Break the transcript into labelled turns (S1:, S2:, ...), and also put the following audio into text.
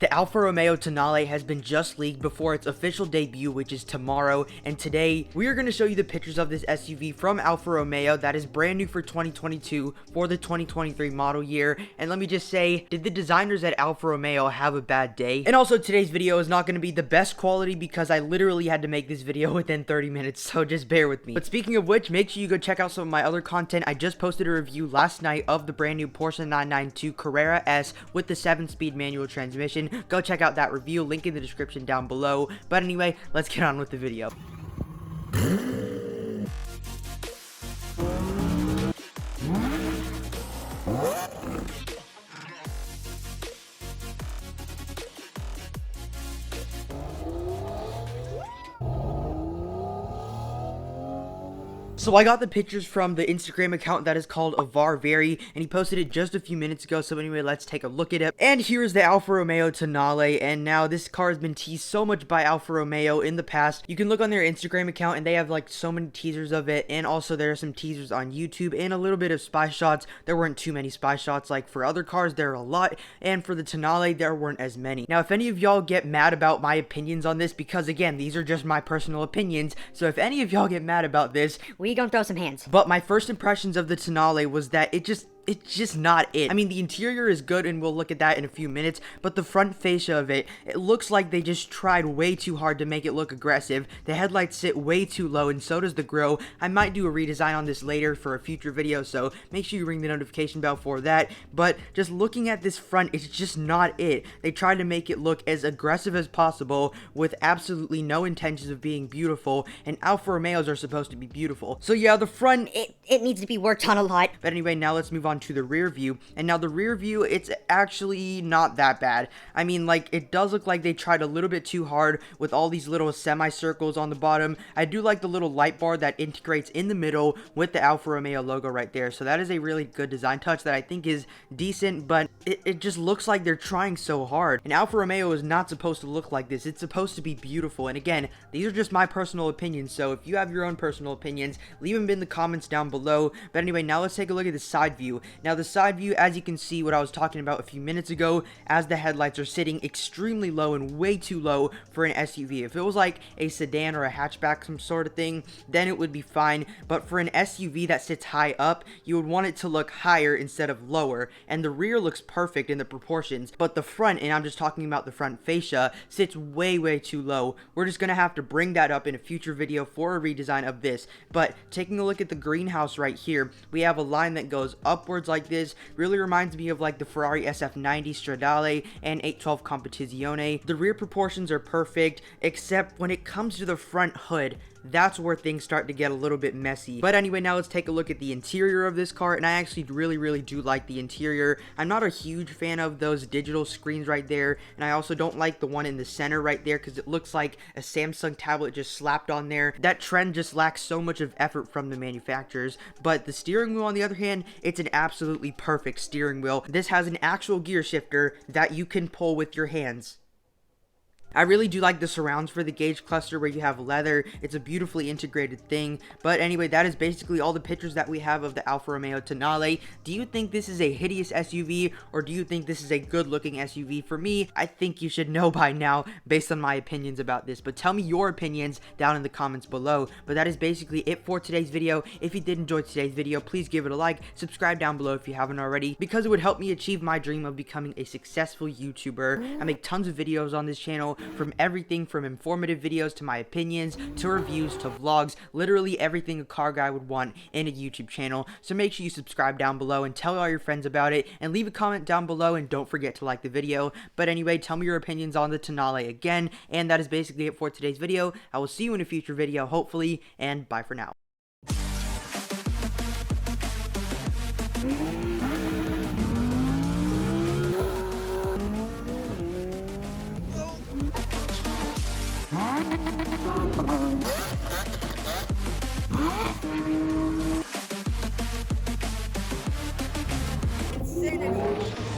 S1: The Alfa Romeo Tonale has been just leaked before its official debut, which is tomorrow, and today we are going to show you the pictures of this SUV from Alfa Romeo that is brand new for 2022 for the 2023 model year. And let me just say, did the designers at Alfa Romeo have a bad day? And also, today's video is not going to be the best quality because I literally had to make this video within 30 minutes, so just bear with me. But speaking of which, make sure you go check out some of my other content. I just posted a review last night of the brand new Porsche 992 Carrera S with the 7-speed manual transmission. Go check out that review, link in the description down below. But anyway, let's get on with the video. So I got the pictures from the Instagram account that is called Very, and he posted it just a few minutes ago. So anyway, let's take a look at it. And here's the Alfa Romeo Tonale, and now this car has been teased so much by Alfa Romeo in the past. You can look on their Instagram account, and they have like so many teasers of it, and also there are some teasers on YouTube and a little bit of spy shots. There weren't too many spy shots like for other cars, there are a lot, and for the Tonale, there weren't as many. Now, if any of y'all get mad about my opinions on this, because again, these are just my personal opinions, so if any of y'all get mad about this,
S2: we gonna throw some hands.
S1: But my first impressions of the Tonale was that it's just not it. I mean, the interior is good, and we'll look at that in a few minutes, but the front fascia of it looks like they just tried way too hard to make it look aggressive. The headlights sit way too low, and so does the grille. I might do a redesign on this later for a future video, so make sure you ring the notification bell for that. But just looking at this front, it's just not it. They tried to make it look as aggressive as possible with absolutely no intentions of being beautiful, and Alfa Romeos are supposed to be beautiful. So yeah, the front,
S2: it needs to be worked on a lot.
S1: But anyway, now let's move on to the rear view. And now the rear view, it's actually not that bad. I mean, like, it does look like they tried a little bit too hard with all these little semicircles on the bottom. I do like the little light bar that integrates in the middle with the Alfa Romeo logo right there. So that is a really good design touch that I think is decent, but it just looks like they're trying so hard. And Alfa Romeo is not supposed to look like this. It's supposed to be beautiful. And again, these are just my personal opinions. So if you have your own personal opinions, leave them in the comments down below. But anyway, now let's take a look at the side view. Now the side view, as you can see what I was talking about a few minutes ago, as the headlights are sitting extremely low and way too low for an SUV. If it was like a sedan or a hatchback, some sort of thing, then it would be fine. But for an SUV that sits high up, you would want it to look higher instead of lower. And the rear looks perfect in the proportions, but the front, and I'm just talking about the front fascia, sits way too low. We're just gonna have to bring that up in a future video for a redesign of this. But taking a look at the greenhouse right here, we have a line that goes upwards like this. Really reminds me of like the Ferrari SF90 Stradale and 812 Competizione. The rear proportions are perfect, except when it comes to the front hood, that's where things start to get a little bit messy. But anyway, now let's take a look at the interior of this car, and I actually really do like the interior. I'm not a huge fan of those digital screens right there, and I also don't like the one in the center right there because it looks like a Samsung tablet just slapped on there. That trend just lacks so much of effort from the manufacturers. But the steering wheel, on the other hand, it's an absolutely perfect steering wheel. This has an actual gear shifter that you can pull with your hands. I really do like the surrounds for the gauge cluster where you have leather. It's a beautifully integrated thing. But anyway, that is basically all the pictures that we have of the Alfa Romeo Tonale. Do you think this is a hideous SUV, or do you think this is a good looking SUV? For me, I think you should know by now based on my opinions about this. But tell me your opinions down in the comments below. But that is basically it for today's video. If you did enjoy today's video, please give it a like. Subscribe down below if you haven't already, because it would help me achieve my dream of becoming a successful YouTuber. I make tons of videos on this channel, from everything from informative videos to my opinions to reviews to vlogs, literally everything a car guy would want in a YouTube channel. So make sure you subscribe down below and tell all your friends about it, and leave a comment down below, and don't forget to like the video. But anyway, tell me your opinions on the Tonale again, and that is basically it for today's video. I will see you in a future video, hopefully, and bye for now.
S3: Insanity.